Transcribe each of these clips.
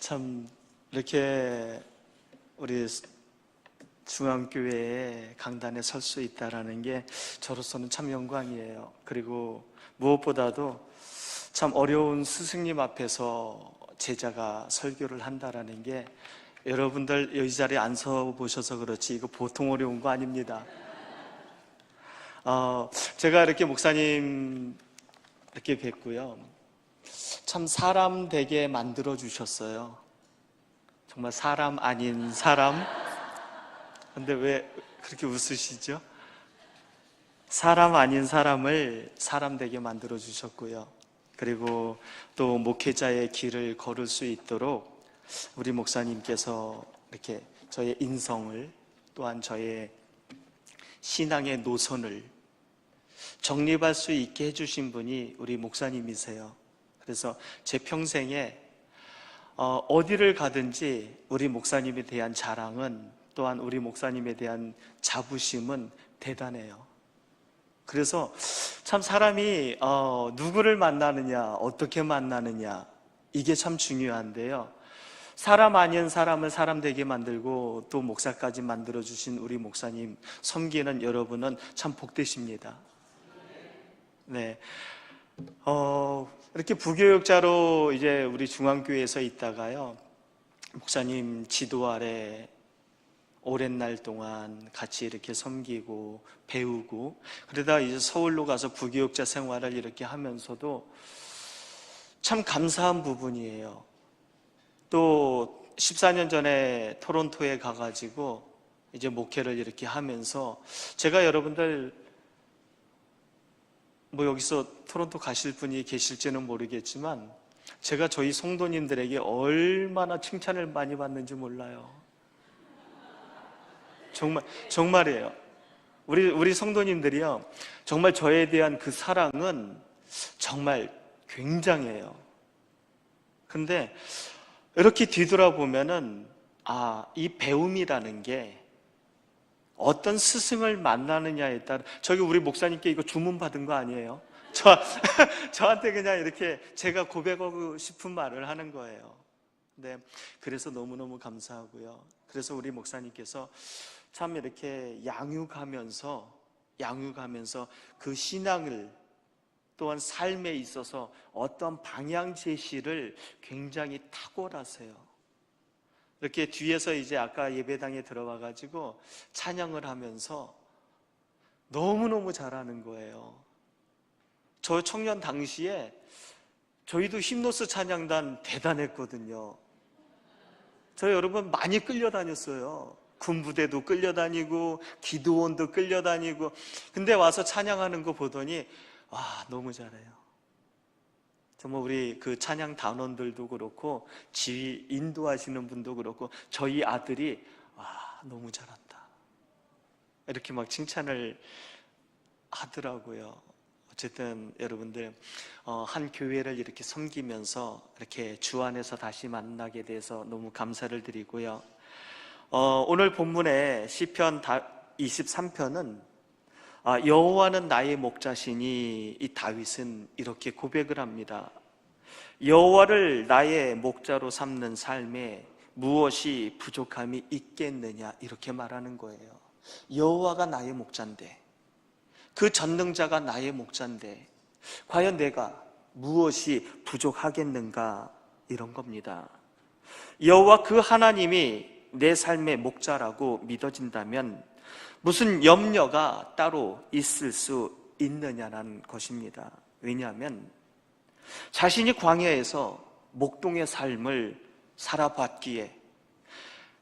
참 이렇게 우리 중앙교회의 강단에 설 수 있다라는 게 저로서는 참 영광이에요. 그리고 무엇보다도 참 어려운 스승님 앞에서 제자가 설교를 한다라는 게, 여러분들 이 자리에 안 서 보셔서 그렇지 이거 보통 어려운 거 아닙니다. 제가 이렇게 목사님 이렇게 뵙고요, 참 사람 되게 만들어 주셨어요. 정말 사람 아닌 사람. 근데 왜 그렇게 웃으시죠? 사람 아닌 사람을 사람 되게 만들어 주셨고요, 그리고 또 목회자의 길을 걸을 수 있도록 우리 목사님께서 이렇게 저의 인성을, 또한 저의 신앙의 노선을 정립할 수 있게 해주신 분이 우리 목사님이세요. 그래서 제 평생에 어디를 가든지 우리 목사님에 대한 자랑은, 또한 우리 목사님에 대한 자부심은 대단해요. 그래서 참 사람이 누구를 만나느냐, 어떻게 만나느냐, 이게 참 중요한데요, 사람 아닌 사람을 사람 되게 만들고 또 목사까지 만들어주신 우리 목사님 섬기는 여러분은 참 복되십니다. 네. 이렇게 부교육자로 이제 우리 중앙교회에서 있다가요, 목사님 지도 아래 오랜 날 동안 같이 이렇게 섬기고 배우고, 그러다 이제 서울로 가서 부교육자 생활을 이렇게 하면서도 참 감사한 부분이에요. 또 14년 전에 토론토에 가가지고 이제 목회를 이렇게 하면서, 제가 여러분들 뭐 여기서 토론토 가실 분이 계실지는 모르겠지만 제가 저희 성도님들에게 얼마나 칭찬을 많이 받는지 몰라요. 정말이에요. 우리 성도님들이요, 정말 저에 대한 그 사랑은 정말 굉장해요. 근데 이렇게 뒤돌아보면은, 이 배움이라는 게 어떤 스승을 만나느냐에 따라, 저기 우리 목사님께 이거 주문 받은 거 아니에요? 저한테 그냥 이렇게 제가 고백하고 싶은 말을 하는 거예요. 네, 그래서 너무너무 감사하고요. 그래서 우리 목사님께서 참 이렇게 양육하면서 그 신앙을, 또한 삶에 있어서 어떤 방향 제시를 굉장히 탁월하세요. 이렇게 뒤에서 이제 아까 예배당에 들어와가지고 찬양을 하면서 너무너무 잘하는 거예요. 저 청년 당시에 저희도 힘노스 찬양단 대단했거든요. 저 여러분 많이 끌려다녔어요. 군부대도 끌려다니고 기도원도 끌려다니고. 근데 와서 찬양하는 거 보더니 너무 잘해요. 정말 우리 그 찬양 단원들도 그렇고 지휘 인도하시는 분도 그렇고 저희 아들이 너무 잘한다 이렇게 막 칭찬을 하더라고요. 어쨌든 여러분들 한 교회를 이렇게 섬기면서 이렇게 주 안에서 다시 만나게 돼서 너무 감사를 드리고요. 오늘 본문의 시편 23편은 여호와는 나의 목자시니, 이 다윗은 이렇게 고백을 합니다. 여호와를 나의 목자로 삼는 삶에 무엇이 부족함이 있겠느냐, 이렇게 말하는 거예요. 여호와가 나의 목자인데, 그 전능자가 나의 목자인데 과연 내가 무엇이 부족하겠는가, 이런 겁니다. 여호와 그 하나님이 내 삶의 목자라고 믿어진다면 무슨 염려가 따로 있을 수 있느냐는 것입니다. 왜냐하면 자신이 광야에서 목동의 삶을 살아봤기에,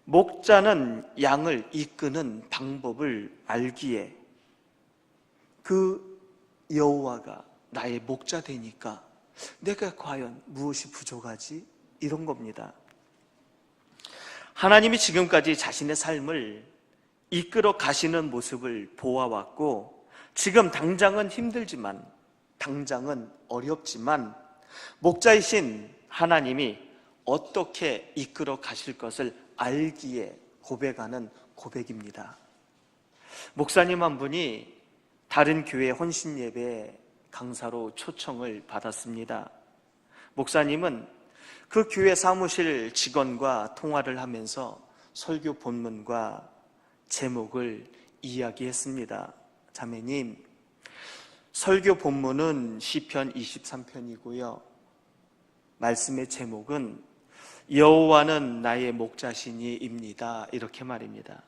목자는 양을 이끄는 방법을 알기에, 그 여호와가 나의 목자 되니까 내가 과연 무엇이 부족하지? 이런 겁니다. 하나님이 지금까지 자신의 삶을 이끌어 가시는 모습을 보아왔고, 지금 당장은 힘들지만, 당장은 어렵지만 목자이신 하나님이 어떻게 이끌어 가실 것을 알기에 고백하는 고백입니다. 목사님 한 분이 다른 교회 혼신 예배 강사로 초청을 받았습니다. 목사님은 그 교회 사무실 직원과 통화를 하면서 설교 본문과 제목을 이야기했습니다. 자매님, 설교 본문은 시편 23편이고요. 말씀의 제목은 여호와는 나의 목자시니입니다. 이렇게 말입니다.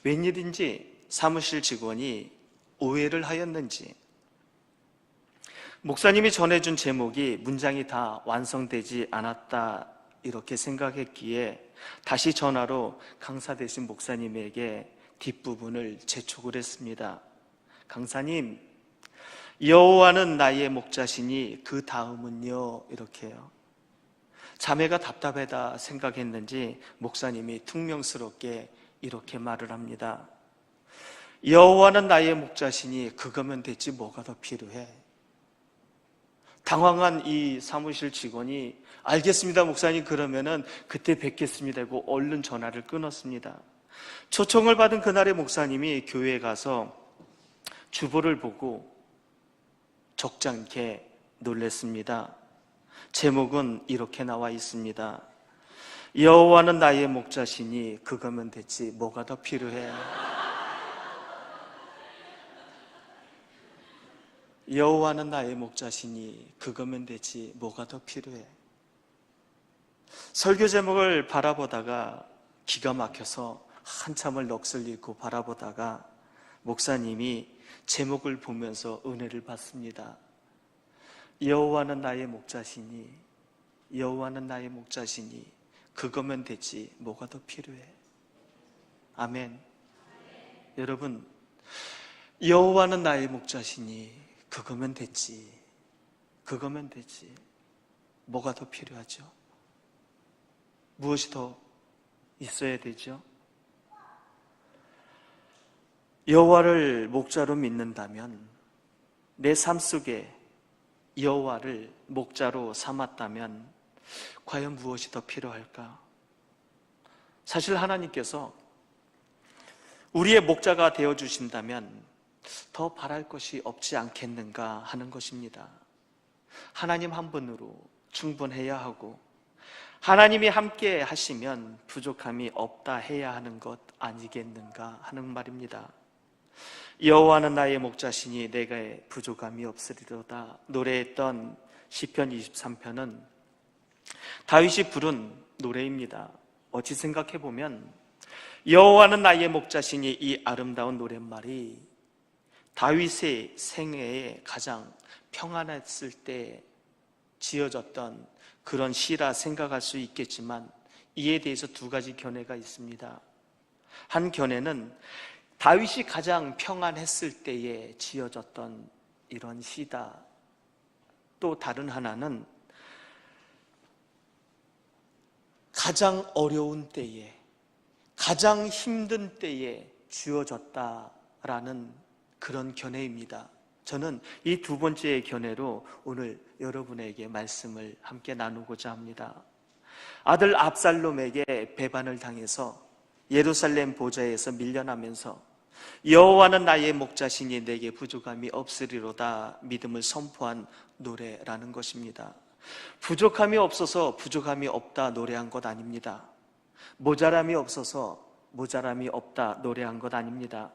웬일인지 사무실 직원이 오해를 하였는지 목사님이 전해준 제목이 문장이 다 완성되지 않았다 이렇게 생각했기에 다시 전화로 강사 되신 목사님에게 뒷부분을 재촉을 했습니다. 강사님, 여호와는 나의 목자시니 그 다음은요, 이렇게요. 자매가 답답하다 생각했는지 목사님이 퉁명스럽게 이렇게 말을 합니다. 여호와는 나의 목자시니 그거면 됐지 뭐가 더 필요해? 당황한 이 사무실 직원이 알겠습니다 목사님, 그러면은 그때 뵙겠습니다 하고 얼른 전화를 끊었습니다. 초청을 받은 그날의 목사님이 교회에 가서 주보를 보고 적잖게 놀랐습니다. 제목은 이렇게 나와 있습니다. 여호와는 나의 목자시니 그거면 됐지 뭐가 더 필요해? 여호와는 나의 목자시니 그거면 되지 뭐가 더 필요해? 설교 제목을 바라보다가 기가 막혀서 한참을 넋을 잃고 바라보다가 목사님이 제목을 보면서 은혜를 받습니다. 여호와는 나의 목자시니, 여호와는 나의 목자시니 그거면 되지 뭐가 더 필요해? 아멘. 여러분, 여호와는 나의 목자시니 그거면 됐지, 그거면 되지 뭐가 더 필요하죠? 무엇이 더 있어야 되죠? 여호와를 목자로 믿는다면, 내 삶 속에 여호와를 목자로 삼았다면 과연 무엇이 더 필요할까? 사실 하나님께서 우리의 목자가 되어주신다면 더 바랄 것이 없지 않겠는가 하는 것입니다. 하나님 한 분으로 충분해야 하고 하나님이 함께 하시면 부족함이 없다 해야 하는 것 아니겠는가 하는 말입니다. 여호와는 나의 목자시니 내게 부족함이 없으리로다 노래했던 시편 23편은 다윗이 부른 노래입니다. 어찌 생각해보면 여호와는 나의 목자시니 이 아름다운 노랫말이 다윗의 생애에 가장 평안했을 때 지어졌던 그런 시라 생각할 수 있겠지만 이에 대해서 두 가지 견해가 있습니다. 한 견해는 다윗이 가장 평안했을 때에 지어졌던 이런 시다. 또 다른 하나는 가장 어려운 때에, 가장 힘든 때에 지어졌다라는 그런 견해입니다. 저는 이 두 번째 견해로 오늘 여러분에게 말씀을 함께 나누고자 합니다. 아들 압살롬에게 배반을 당해서 예루살렘 보좌에서 밀려나면서 여호와는 나의 목자시니 내게 부족함이 없으리로다 믿음을 선포한 노래라는 것입니다. 부족함이 없어서 부족함이 없다 노래한 것 아닙니다. 모자람이 없어서 모자람이 없다 노래한 것 아닙니다.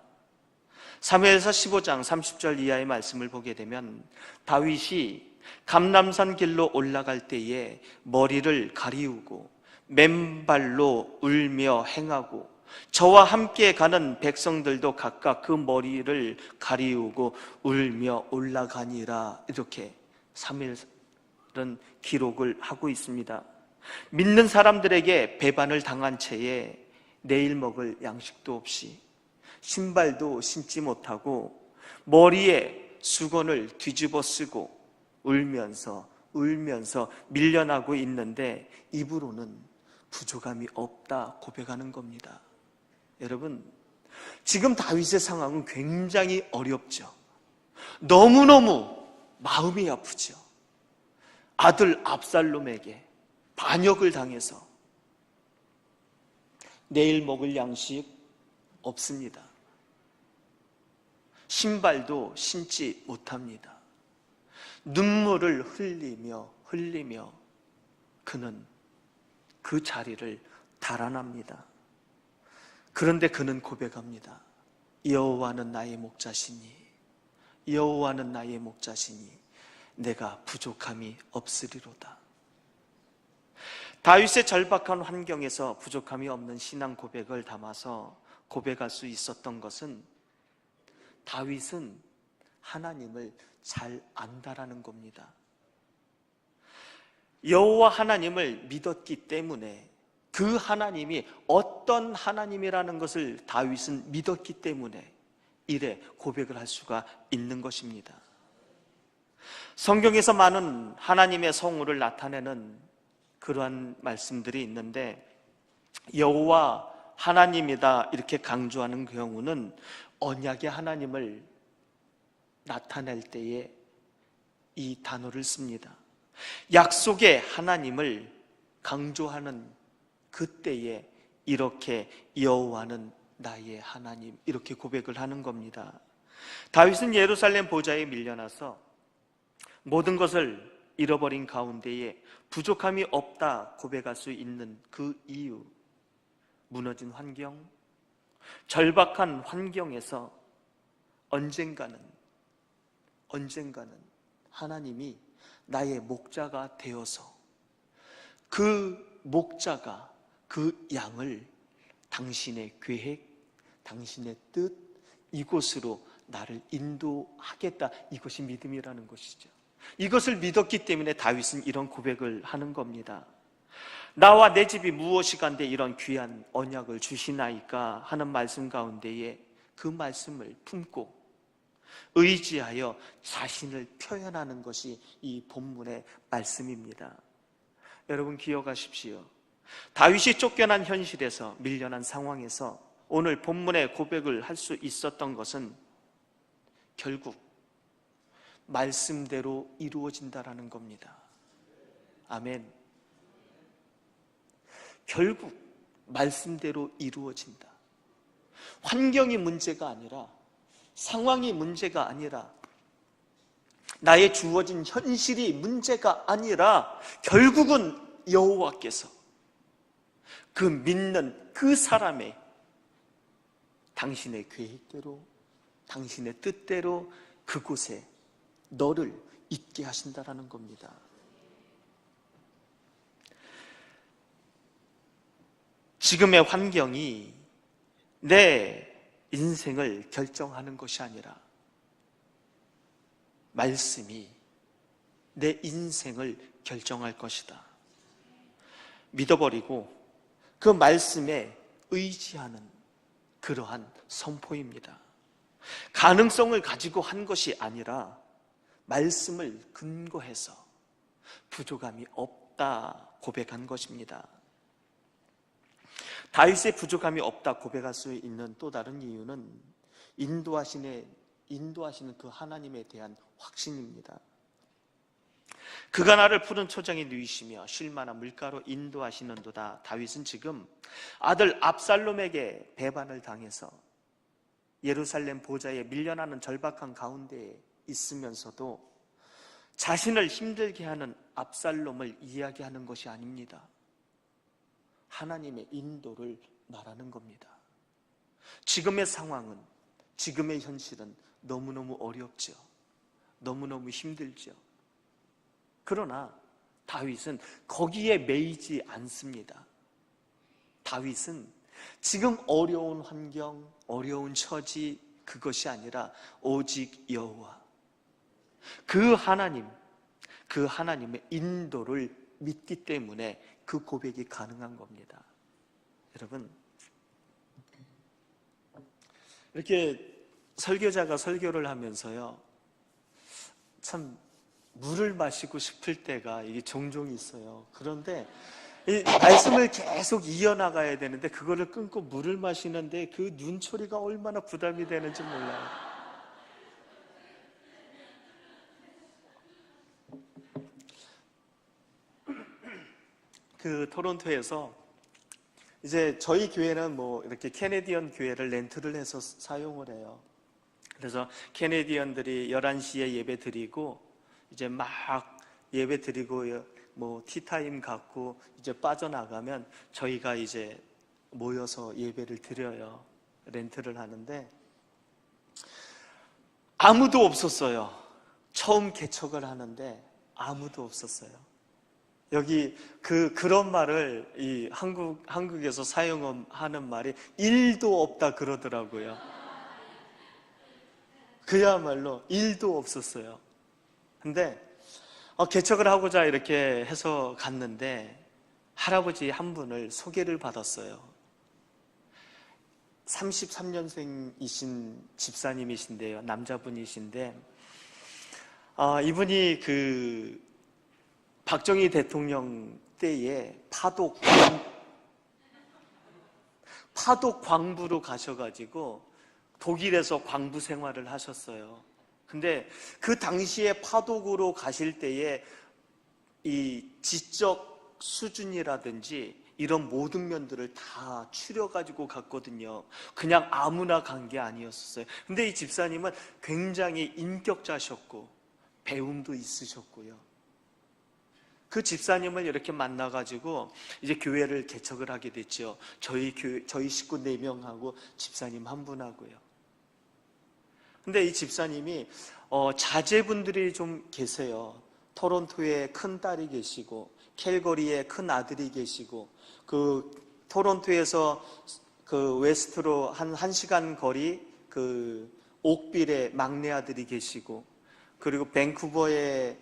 사무엘서 15장 30절 이하의 말씀을 보게 되면 다윗이 감람산 길로 올라갈 때에 머리를 가리우고 맨발로 울며 행하고 저와 함께 가는 백성들도 각각 그 머리를 가리우고 울며 올라가니라 이렇게 사무엘은 기록을 하고 있습니다. 믿는 사람들에게 배반을 당한 채에 내일 먹을 양식도 없이 신발도 신지 못하고 머리에 수건을 뒤집어 쓰고 울면서 밀려나고 있는데 입으로는 부족함이 없다 고백하는 겁니다. 여러분, 지금 다윗의 상황은 굉장히 어렵죠. 너무너무 마음이 아프죠. 아들 압살롬에게 반역을 당해서 내일 먹을 양식 없습니다. 신발도 신지 못합니다. 눈물을 흘리며 그는 그 자리를 달아납니다. 그런데 그는 고백합니다. 여호와는 나의 목자시니, 여호와는 나의 목자시니 내가 부족함이 없으리로다. 다윗의 절박한 환경에서 부족함이 없는 신앙 고백을 담아서 고백할 수 있었던 것은 다윗은 하나님을 잘 안다라는 겁니다. 여호와 하나님을 믿었기 때문에, 그 하나님이 어떤 하나님이라는 것을 다윗은 믿었기 때문에 이래 고백을 할 수가 있는 것입니다. 성경에서 많은 하나님의 성호를 나타내는 그러한 말씀들이 있는데, 여호와 하나님이다 이렇게 강조하는 경우는 언약의 하나님을 나타낼 때에 이 단어를 씁니다. 약속의 하나님을 강조하는 그때에 이렇게 여호와는 나의 하나님 이렇게 고백을 하는 겁니다. 다윗은 예루살렘 보좌에 밀려나서 모든 것을 잃어버린 가운데에 부족함이 없다 고백할 수 있는 그 이유, 무너진 환경, 절박한 환경에서 언젠가는 하나님이 나의 목자가 되어서 그 목자가 그 양을 당신의 계획, 당신의 뜻, 이곳으로 나를 인도하겠다. 이것이 믿음이라는 것이죠. 이것을 믿었기 때문에 다윗은 이런 고백을 하는 겁니다. 나와 내 집이 무엇이간데 이런 귀한 언약을 주시나이까 하는 말씀 가운데에 그 말씀을 품고 의지하여 자신을 표현하는 것이 이 본문의 말씀입니다. 여러분 기억하십시오. 다윗이 쫓겨난 현실에서, 밀려난 상황에서 오늘 본문의 고백을 할 수 있었던 것은 결국 말씀대로 이루어진다라는 겁니다. 아멘. 결국 말씀대로 이루어진다. 환경이 문제가 아니라, 상황이 문제가 아니라, 나의 주어진 현실이 문제가 아니라 결국은 여호와께서 그 믿는 그 사람의 당신의 계획대로, 당신의 뜻대로 그곳에 너를 있게 하신다라는 겁니다. 지금의 환경이 내 인생을 결정하는 것이 아니라 말씀이 내 인생을 결정할 것이다. 믿어버리고 그 말씀에 의지하는 그러한 선포입니다. 가능성을 가지고 한 것이 아니라 말씀을 근거해서 부족함이 없다 고백한 것입니다. 다윗의 부족함이 없다 고백할 수 있는 또 다른 이유는 인도하시는 그 하나님에 대한 확신입니다. 그가 나를 푸른 초장에 누이시며 쉴만한 물가로 인도하시는도다. 다윗은 지금 아들 압살롬에게 배반을 당해서 예루살렘 보좌에 밀려나는 절박한 가운데에 있으면서도 자신을 힘들게 하는 압살롬을 이야기하는 것이 아닙니다. 하나님의 인도를 말하는 겁니다. 지금의 상황은, 지금의 현실은 너무너무 어렵죠. 너무너무 힘들죠. 그러나 다윗은 거기에 매이지 않습니다. 다윗은 지금 어려운 환경, 어려운 처지, 그것이 아니라 오직 여호와, 그 하나님, 그 하나님의 인도를 믿기 때문에 그 고백이 가능한 겁니다. 여러분, 이렇게 설교자가 설교를 하면서요, 참 물을 마시고 싶을 때가 이게 종종 있어요. 그런데 이 말씀을 계속 이어나가야 되는데 그거를 끊고 물을 마시는데 그 눈초리가 얼마나 부담이 되는지 몰라요. 그 토론토에서 이제 저희 교회는 뭐 이렇게 캐네디언 교회를 렌트를 해서 사용을 해요. 그래서 캐네디언들이 11시에 예배 드리고 이제 막 예배 드리고 뭐 티타임 갖고 이제 빠져나가면 저희가 이제 모여서 예배를 드려요. 렌트를 하는데 아무도 없었어요. 처음 개척을 하는데 아무도 없었어요. 여기 그런 말을 이 한국에서 사용하는 말이 1도 없다 그러더라고요. 그야말로 1도 없었어요. 근데 개척을 하고자 이렇게 해서 갔는데 할아버지 한 분을 소개를 받았어요. 33년생이신 집사님이신데요. 남자분이신데 이분이 그 박정희 대통령 때에 파독 광부로 가셔가지고 독일에서 광부 생활을 하셨어요. 근데 그 당시에 파독으로 가실 때에 이 지적 수준이라든지 이런 모든 면들을 다 추려가지고 갔거든요. 그냥 아무나 간 게 아니었어요. 근데 이 집사님은 굉장히 인격자셨고 배움도 있으셨고요. 그 집사님을 이렇게 만나가지고 이제 교회를 개척을 하게 됐죠. 저희 식구 4명하고 집사님 한 분하고요. 근데 이 집사님이 자제분들이 좀 계세요. 토론토에 큰 딸이 계시고 캘거리에 큰 아들이 계시고 그 토론토에서 그 웨스트로 한 1시간 거리 그 옥빌에 막내 아들이 계시고 그리고 밴쿠버에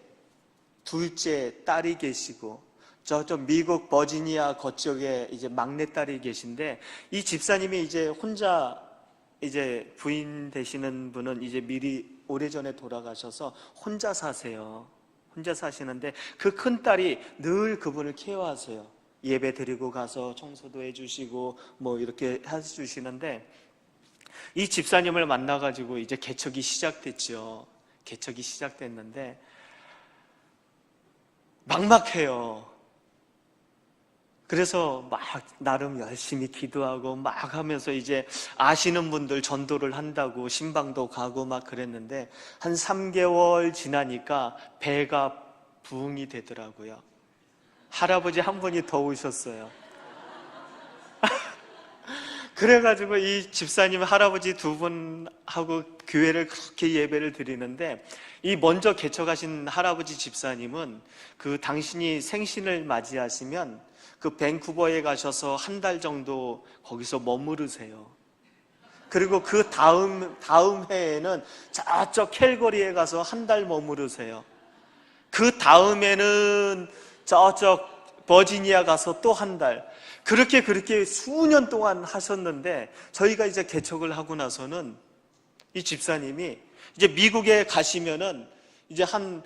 둘째 딸이 계시고 저쪽 미국 버지니아 그쪽에 이제 막내 딸이 계신데 이 집사님이 이제 혼자 이제 부인 되시는 분은 이제 미리 오래전에 돌아가셔서 혼자 사세요. 혼자 사시는데 그 큰 딸이 늘 그분을 케어하세요. 예배 드리고 가서 청소도 해주시고 뭐 이렇게 해주시는데 이 집사님을 만나가지고 이제 개척이 시작됐죠. 개척이 시작됐는데 막막해요. 그래서 막 나름 열심히 기도하고 막 하면서 이제 아시는 분들 전도를 한다고 신방도 가고 막 그랬는데 한 3개월 지나니까 배가 부응이 되더라고요. 할아버지 한 분이 더 오셨어요. 그래가지고 이 집사님 할아버지 2분하고 교회를 그렇게 예배를 드리는데 이 먼저 개척하신 할아버지 집사님은 그 당신이 생신을 맞이하시면 그 밴쿠버에 가셔서 한 달 정도 거기서 머무르세요. 그리고 그 다음 해에는 저쪽 캘거리에 가서 한 달 머무르세요. 그 다음에는 저쪽 버지니아 가서 또 한 달. 그렇게 수년 동안 하셨는데 저희가 이제 개척을 하고 나서는 이 집사님이 이제 미국에 가시면은 이제 한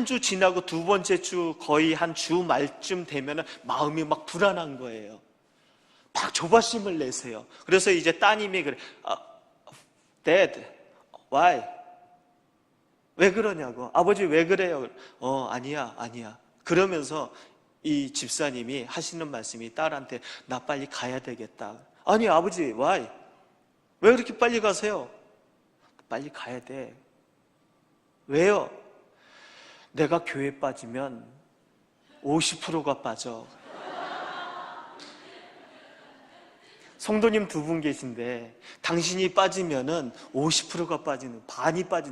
주 지나고 2번째 주 거의 한 주 말쯤 되면은 마음이 막 불안한 거예요. 막 조바심을 내세요. 그래서 이제 따님이 그래. Dad, why? 왜 그러냐고. 아버지 왜 그래요? 아니야. 그러면서 이 집사님이 하시는 말씀이 딸한테 나 빨리 가야 되겠다. 아니 아버지 why? 왜 그렇게 빨리 가세요? 빨리 가야 돼. 왜요? 내가 교회 빠지면 50%가 빠져. 성도님 2분 계신데 당신이 빠지면은 50%가 빠지는,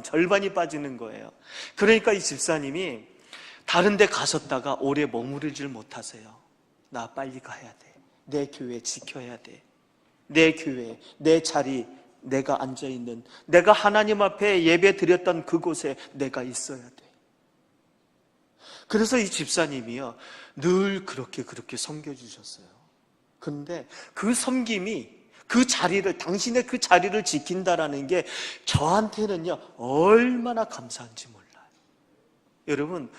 절반이 빠지는 거예요. 그러니까 이 집사님이 다른 데 가셨다가 오래 머무르질 못하세요. 나 빨리 가야 돼. 내 교회 지켜야 돼. 내 교회, 내 자리, 내가 앉아있는, 내가 하나님 앞에 예배 드렸던 그곳에 내가 있어야 돼. 그래서 이 집사님이요 늘 그렇게 섬겨주셨어요. 그런데 그 섬김이 당신의 그 자리를 지킨다라는 게 저한테는요 얼마나 감사한지 몰라요. 여러분,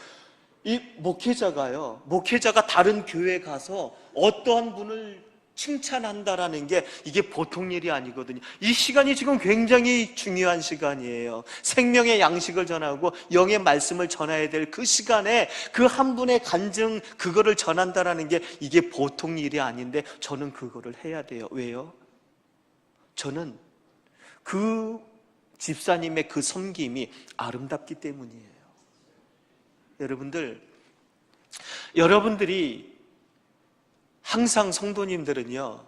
이 목회자가 다른 교회에 가서 어떠한 분을 칭찬한다라는 게 이게 보통 일이 아니거든요. 이 시간이 지금 굉장히 중요한 시간이에요. 생명의 양식을 전하고 영의 말씀을 전해야 될 그 시간에 그 한 분의 간증 그거를 전한다라는 게 이게 보통 일이 아닌데 저는 그거를 해야 돼요. 왜요? 저는 그 집사님의 그 섬김이 아름답기 때문이에요. 여러분들, 여러분들이 항상 성도님들은요,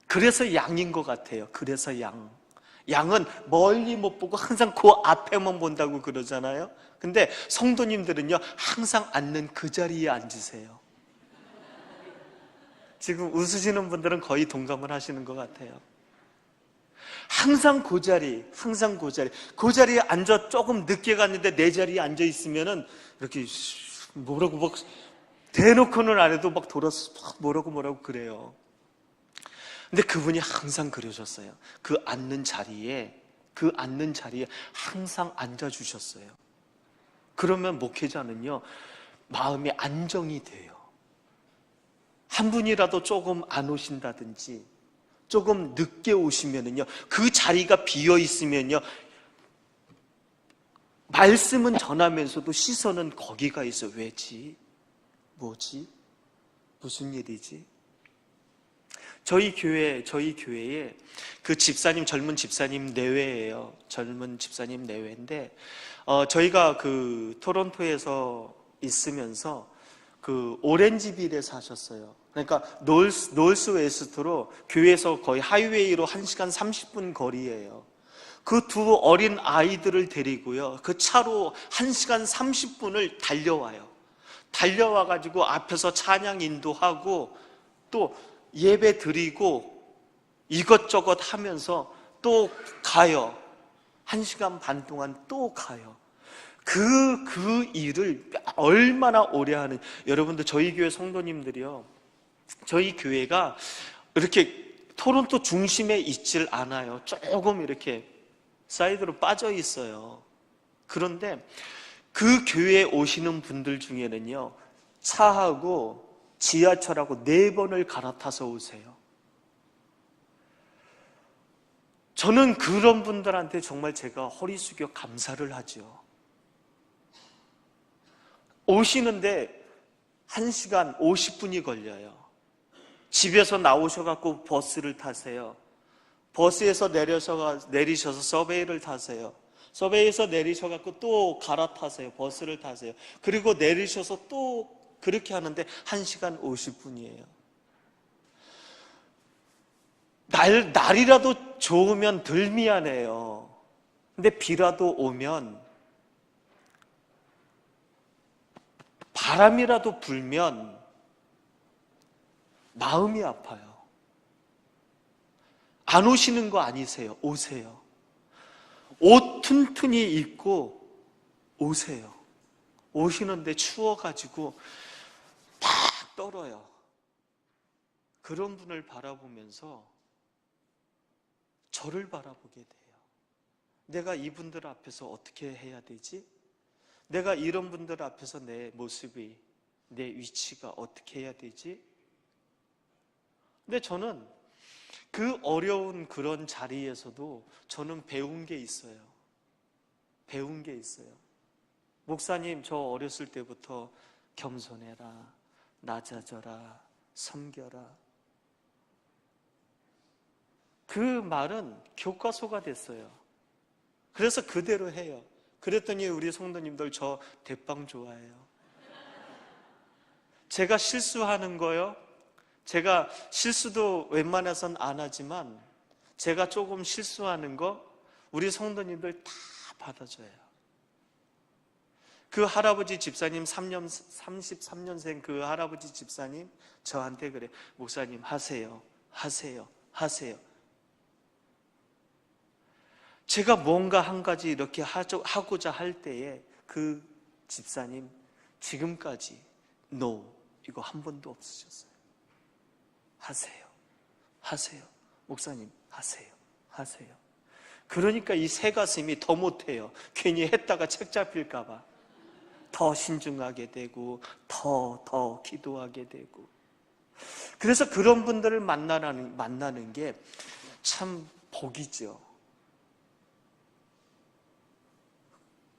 그래서 양인 것 같아요. 그래서 양은 멀리 못 보고 항상 그 앞에만 본다고 그러잖아요. 근데 성도님들은요, 항상 앉는 그 자리에 앉으세요. 지금 웃으시는 분들은 거의 동감을 하시는 것 같아요. 항상 그 자리에 앉아 조금 늦게 갔는데 내 자리에 앉아 있으면은 이렇게 뭐라고 막 대놓고는 안 해도 막 돌아서 뭐라고 그래요. 근데 그분이 항상 그러셨어요. 그 앉는 자리에 항상 앉아주셨어요. 그러면 목회자는요, 마음이 안정이 돼요. 한 분이라도 조금 안 오신다든지, 조금 늦게 오시면은요, 그 자리가 비어 있으면요, 말씀은 전하면서도 시선은 거기가 있어. 왜지? 뭐지? 무슨 일이지? 저희 교회에 그 집사님, 젊은 집사님 내외예요. 젊은 집사님 내외인데, 저희가 그 토론토에서 있으면서 그 오렌지빌에 사셨어요. 그러니까 노스 웨스트로 교회에서 거의 하이웨이로 1시간 30분 거리예요. 그 두 어린 아이들을 데리고요, 그 차로 1시간 30분을 달려와가지고 앞에서 찬양 인도하고 또 예배 드리고 이것저것 하면서 또 가요. 1시간 반 동안 또 가요. 그 일을 얼마나 오래 하는, 여러분들 저희 교회 성도님들이요, 저희 교회가 이렇게 토론토 중심에 있질 않아요. 조금 이렇게 사이드로 빠져 있어요. 그런데 그 교회에 오시는 분들 중에는요, 차하고 지하철하고 4번을 갈아타서 오세요. 저는 그런 분들한테 정말 제가 허리 숙여 감사를 하죠. 오시는데 1시간 50분이 걸려요. 집에서 나오셔갖고 버스를 타세요. 버스에서 내리셔서 서베이를 타세요. 서베이에서 내리셔갖고 또 갈아타세요. 버스를 타세요. 그리고 내리셔서 또 그렇게 하는데 1시간 50분이에요. 날이라도 좋으면 덜 미안해요. 근데 비라도 오면, 바람이라도 불면 마음이 아파요. 안 오시는 거 아니세요? 오세요. 옷 튼튼히 입고 오세요. 오시는데 추워가지고 팍 떨어요. 그런 분을 바라보면서 저를 바라보게 돼요. 내가 이분들 앞에서 어떻게 해야 되지? 내가 이런 분들 앞에서 내 모습이, 내 위치가 어떻게 해야 되지? 근데 저는 그 어려운 그런 자리에서도 저는 배운 게 있어요. 목사님, 저 어렸을 때부터 겸손해라, 낮아져라, 섬겨라. 그 말은 교과서가 됐어요. 그래서 그대로 해요. 그랬더니 우리 성도님들 저 대빵 좋아해요. 제가 실수하는 거요, 제가 실수도 웬만해선 안 하지만 제가 조금 실수하는 거 우리 성도님들 다 받아줘요. 그 할아버지 집사님, 33년생 그 할아버지 집사님 저한테 그래, 목사님 하세요. 제가 뭔가 한 가지 이렇게 하고자 할 때에 그 집사님 지금까지 No, 이거 한 번도 없으셨어요. 하세요. 목사님 하세요. 그러니까 이 새 가슴이 더 못해요. 괜히 했다가 책 잡힐까 봐 더 신중하게 되고 더 기도하게 되고. 그래서 그런 분들을 만나는 게 참 복이죠.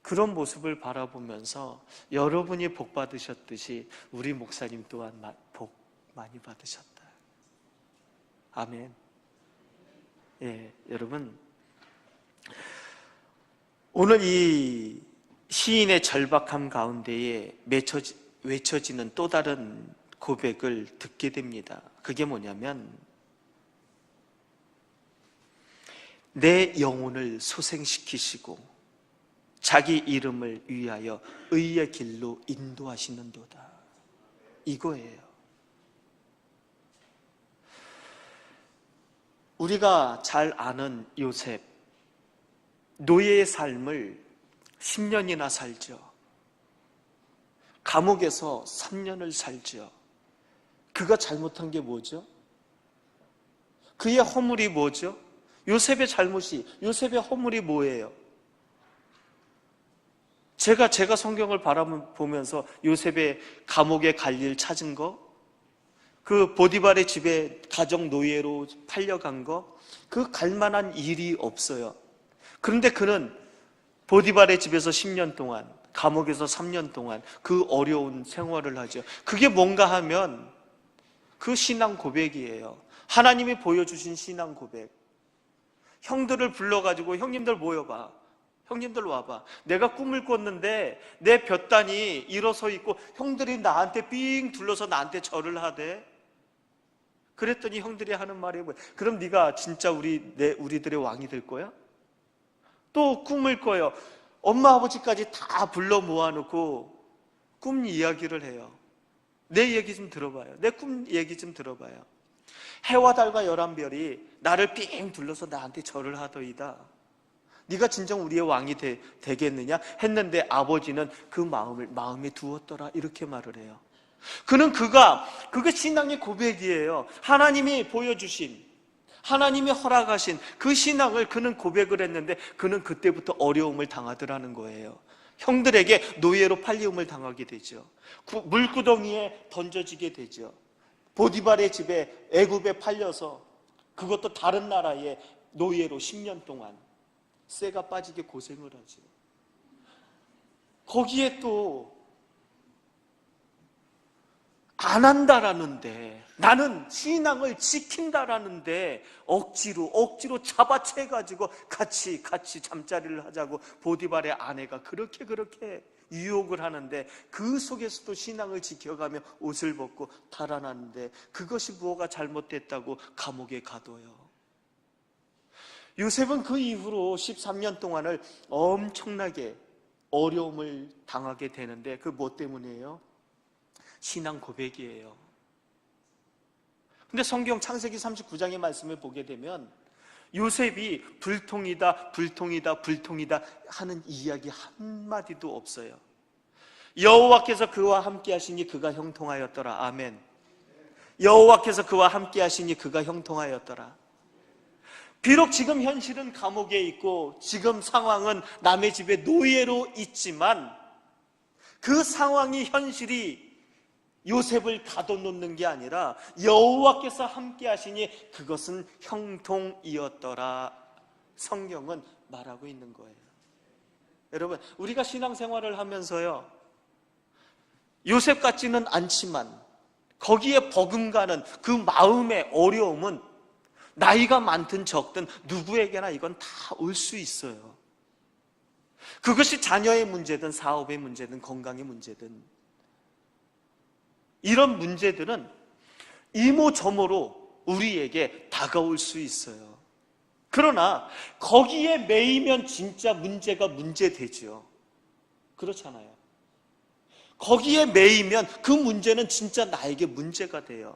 그런 모습을 바라보면서 여러분이 복 받으셨듯이 우리 목사님 또한 복 많이 받으셨다. 아멘. 예, 여러분, 오늘 이 시인의 절박함 가운데에 외쳐지는 또 다른 고백을 듣게 됩니다. 그게 뭐냐면, 내 영혼을 소생시키시고 자기 이름을 위하여 의의 길로 인도하시는도다. 이거예요. 우리가 잘 아는 요셉, 노예의 삶을 10년이나 살죠. 감옥에서 3년을 살죠. 그가 잘못한 게 뭐죠? 그의 허물이 뭐죠? 요셉의 잘못이, 요셉의 허물이 뭐예요? 제가 성경을 바라보면서 요셉의 감옥에 갈 일 찾은 거, 그 보디발의 집에 가정 노예로 팔려간 거, 그 갈만한 일이 없어요. 그런데 그는 보디발의 집에서 10년 동안, 감옥에서 3년 동안 그 어려운 생활을 하죠. 그게 뭔가 하면 그 신앙 고백이에요. 하나님이 보여주신 신앙 고백. 형들을 불러가지고, 형님들 모여봐, 형님들 와봐, 내가 꿈을 꿨는데 내 볕단이 일어서 있고 형들이 나한테 삥 둘러서 나한테 절을 하대. 그랬더니 형들이 하는 말이 뭐야? 그럼 네가 진짜 우리들의 왕이 될 거야? 또 꿈을 꿔요. 엄마 아버지까지 다 불러 모아놓고 꿈 이야기를 해요. 내 얘기 좀 들어봐요. 내 꿈 얘기 좀 들어봐요. 해와 달과 11별이 나를 삥 둘러서 나한테 절을 하더이다. 네가 진정 우리의 왕이 되겠느냐 했는데 아버지는 그 마음에 두었더라, 이렇게 말을 해요. 그가 신앙의 고백이에요. 하나님이 보여주신, 하나님이 허락하신 그 신앙을 그는 고백을 했는데, 그는 그때부터 어려움을 당하더라는 거예요. 형들에게 노예로 팔림을 당하게 되죠. 물구덩이에 던져지게 되죠. 보디발의 집에, 애굽에 팔려서, 그것도 다른 나라의 노예로 10년 동안 쇠가 빠지게 고생을 하죠. 거기에 또 안 한다라는데, 나는 신앙을 지킨다라는데 억지로 잡아채가지고 같이 잠자리를 하자고 보디발의 아내가 그렇게 유혹을 하는데, 그 속에서도 신앙을 지켜가며 옷을 벗고 달아나는데, 그것이 무엇가 잘못됐다고 감옥에 가둬요. 요셉은 그 이후로 13년 동안을 엄청나게 어려움을 당하게 되는데, 그 뭐 때문이에요? 신앙 고백이에요. 근데 성경 창세기 39장의 말씀을 보게 되면 요셉이 불통이다 하는 이야기 한마디도 없어요. 여호와께서 그와 함께 하시니 그가 형통하였더라. 아멘. 여호와께서 그와 함께 하시니 그가 형통하였더라. 비록 지금 현실은 감옥에 있고 지금 상황은 남의 집에 노예로 있지만, 그 상황이, 현실이 요셉을 가둬놓는 게 아니라 여호와께서 함께 하시니 그것은 형통이었더라. 성경은 말하고 있는 거예요. 여러분, 우리가 신앙생활을 하면서요, 요셉 같지는 않지만 거기에 버금가는 그 마음의 어려움은 나이가 많든 적든 누구에게나 이건 다 올 수 있어요. 그것이 자녀의 문제든 사업의 문제든 건강의 문제든, 이런 문제들은 이모저모로 우리에게 다가올 수 있어요. 그러나 거기에 매이면 진짜 문제가 문제되죠. 그렇잖아요. 거기에 매이면 그 문제는 진짜 나에게 문제가 돼요.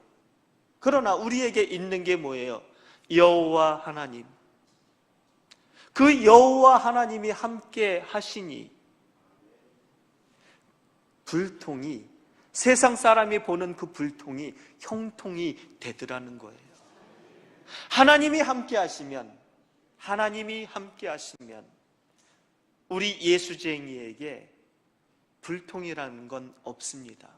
그러나 우리에게 있는 게 뭐예요? 여호와 하나님. 그 여호와 하나님이 함께 하시니 불통이, 세상 사람이 보는 그 불통이 형통이 되더라는 거예요. 하나님이 함께 하시면 우리 예수쟁이에게 불통이라는 건 없습니다.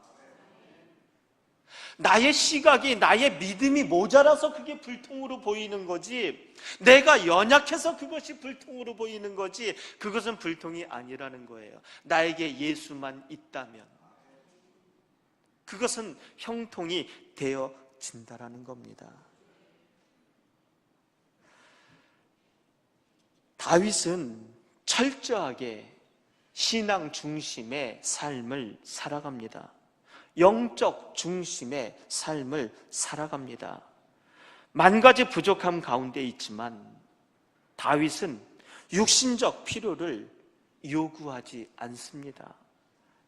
나의 시각이, 나의 믿음이 모자라서 그게 불통으로 보이는 거지, 내가 연약해서 그것이 불통으로 보이는 거지, 그것은 불통이 아니라는 거예요. 나에게 예수만 있다면 그것은 형통이 되어진다라는 겁니다. 다윗은 철저하게 신앙 중심의 삶을 살아갑니다. 영적 중심의 삶을 살아갑니다. 만 가지 부족함 가운데 있지만 다윗은 육신적 필요를 요구하지 않습니다.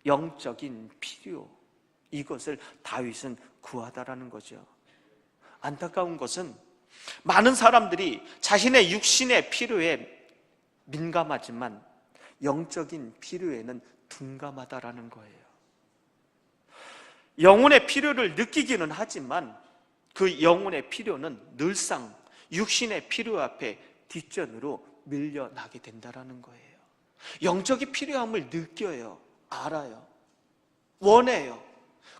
영적인 필요, 이것을 다윗은 구하다라는 거죠. 안타까운 것은 많은 사람들이 자신의 육신의 필요에 민감하지만 영적인 필요에는 둔감하다라는 거예요. 영혼의 필요를 느끼기는 하지만 그 영혼의 필요는 늘상 육신의 필요 앞에 뒷전으로 밀려나게 된다라는 거예요. 영적인 필요함을 느껴요. 알아요. 원해요.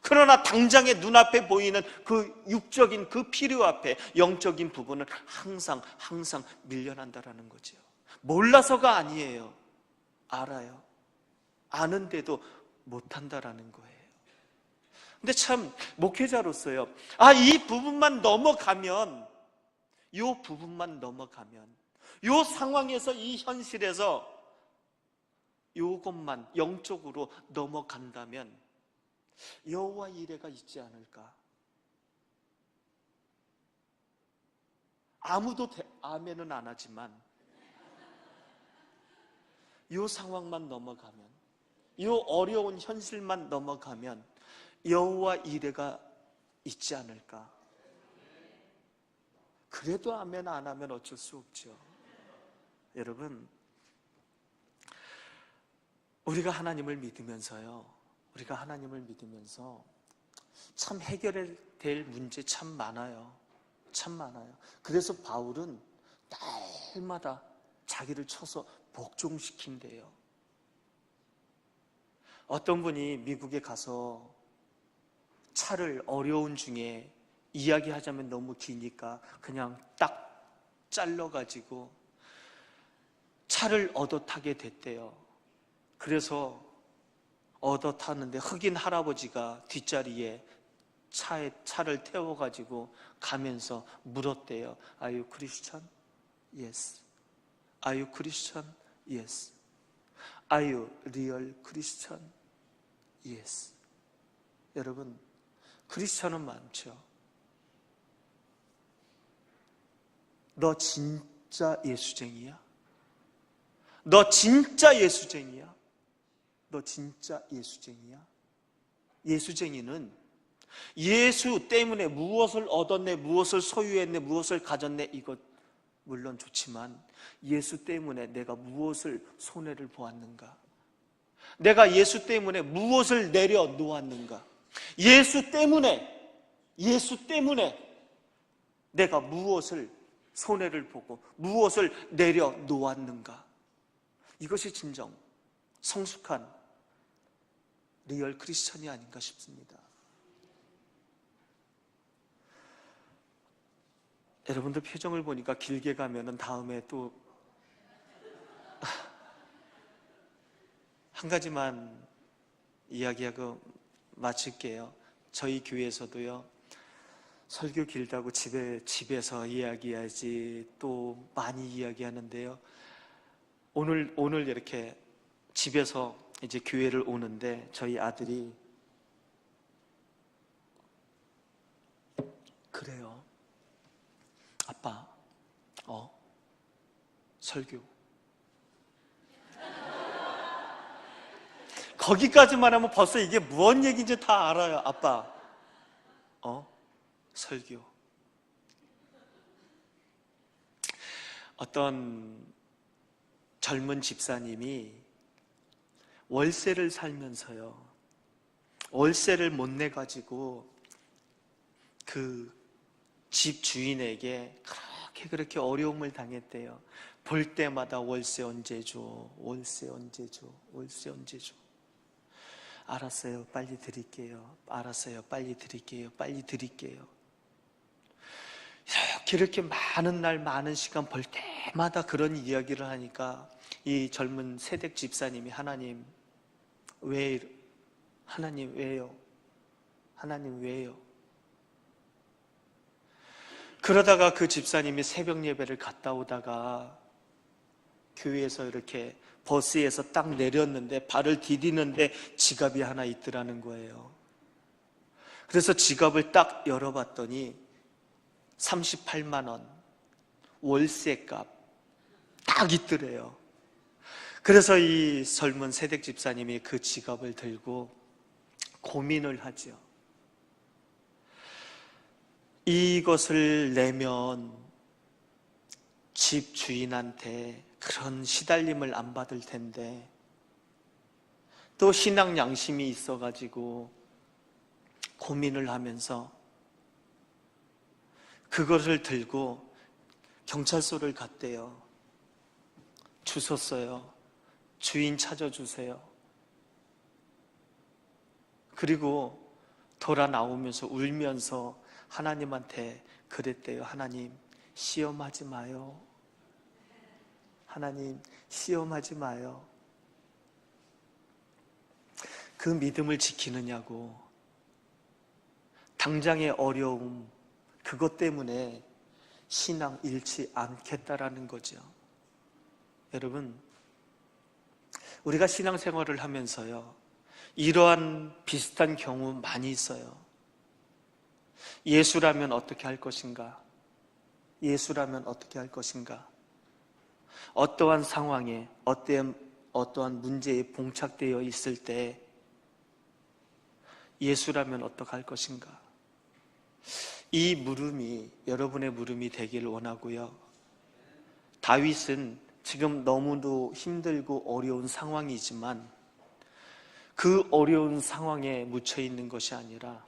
그러나 당장의 눈앞에 보이는 그 육적인 그 필요 앞에 영적인 부분은 항상 밀려난다라는 거죠. 몰라서가 아니에요. 알아요. 아는데도 못한다라는 거예요. 근데 참 목회자로서요, 이 부분만 넘어가면, 이 상황에서, 이 현실에서 이것만 영적으로 넘어간다면 여호와 이레가 있지 않을까? 아무도 아멘은 안 하지만 이 상황만 넘어가면, 이 어려운 현실만 넘어가면 여호와 이레가 있지 않을까? 그래도 아멘 안 하면 어쩔 수 없죠. 여러분, 우리가 하나님을 믿으면서 참 해결해야 될 문제 참 많아요. 그래서 바울은 날마다 자기를 쳐서 복종시킨대요. 어떤 분이 미국에 가서 차를 어려운 중에 이야기하자면 너무 기니까 그냥 딱 잘라가지고 차를 얻어 타게 됐대요. 그래서 얻어 타는데 흑인 할아버지가 뒷자리에 차를 태워가지고 가면서 물었대요. Are you Christian? Yes. Are you Christian? Yes. Are you real Christian? Yes. 여러분, 크리스천은 많죠. 너 진짜 예수쟁이야? 너 진짜 예수쟁이야? 예수쟁이는 예수 때문에 무엇을 얻었네, 무엇을 소유했네, 무엇을 가졌네, 이것 물론 좋지만 예수 때문에 내가 무엇을 손해를 보았는가? 내가 예수 때문에 무엇을 내려놓았는가? 예수 때문에 내가 무엇을 손해를 보고 무엇을 내려놓았는가? 이것이 진정 성숙한 리얼 크리스천이 아닌가 싶습니다. 여러분들 표정을 보니까 길게 가면은 다음에 또 한 가지만 이야기하고 마칠게요. 저희 교회에서도요, 설교 길다고 집에서 이야기하지 또 많이 이야기하는데요. 오늘 이렇게 집에서 이제 교회를 오는데 저희 아들이 그래요. 아빠, 설교. 거기까지만 하면 벌써 이게 무슨 얘기인지 다 알아요. 아빠, 설교. 어떤 젊은 집사님이 월세를 살면서요, 월세를 못 내가지고 그 집 주인에게 그렇게 어려움을 당했대요. 볼 때마다 월세 언제 줘? 알았어요, 빨리 드릴게요. 이렇게 많은 날 많은 시간 볼 때마다 그런 이야기를 하니까 이 젊은 세댁 집사님이 하나님 왜요? 그러다가 그 집사님이 새벽 예배를 갔다 오다가 교회에서 이렇게 버스에서 딱 내렸는데 발을 디디는데 지갑이 하나 있더라는 거예요. 그래서 지갑을 딱 열어봤더니 38만 원 월세값 딱 있더래요. 그래서 이 젊은 세댁 집사님이 그 지갑을 들고 고민을 하죠. 이것을 내면 집 주인한테 그런 시달림을 안 받을 텐데, 또 신앙 양심이 있어가지고 고민을 하면서 그것을 들고 경찰서를 갔대요. 주웠어요. 주인 찾아주세요. 그리고 돌아 나오면서 울면서 하나님한테 그랬대요. 하나님, 시험하지 마요. 하나님, 시험하지 마요. 그 믿음을 지키느냐고. 당장의 어려움, 그것 때문에 신앙 잃지 않겠다라는 거죠. 여러분, 우리가 신앙생활을 하면서요, 이러한 비슷한 경우 많이 있어요. 예수라면 어떻게 할 것인가? 예수라면 어떻게 할 것인가? 어떠한 상황에, 어떠한 문제에 봉착되어 있을 때 예수라면 어떻게 할 것인가? 이 물음이 여러분의 물음이 되기를 원하고요. 다윗은 지금 너무도 힘들고 어려운 상황이지만 그 어려운 상황에 묻혀 있는 것이 아니라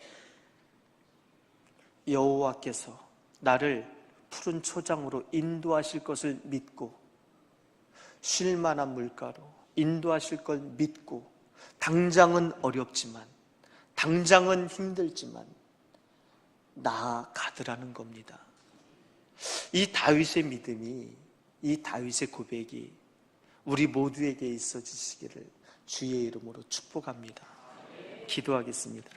여호와께서 나를 푸른 초장으로 인도하실 것을 믿고 쉴 만한 물가로 인도하실 걸 믿고, 당장은 어렵지만, 당장은 힘들지만 나아가더라는 겁니다. 이 다윗의 믿음이, 이 다윗의 고백이 우리 모두에게 있어지시기를 주의 이름으로 축복합니다. 기도하겠습니다.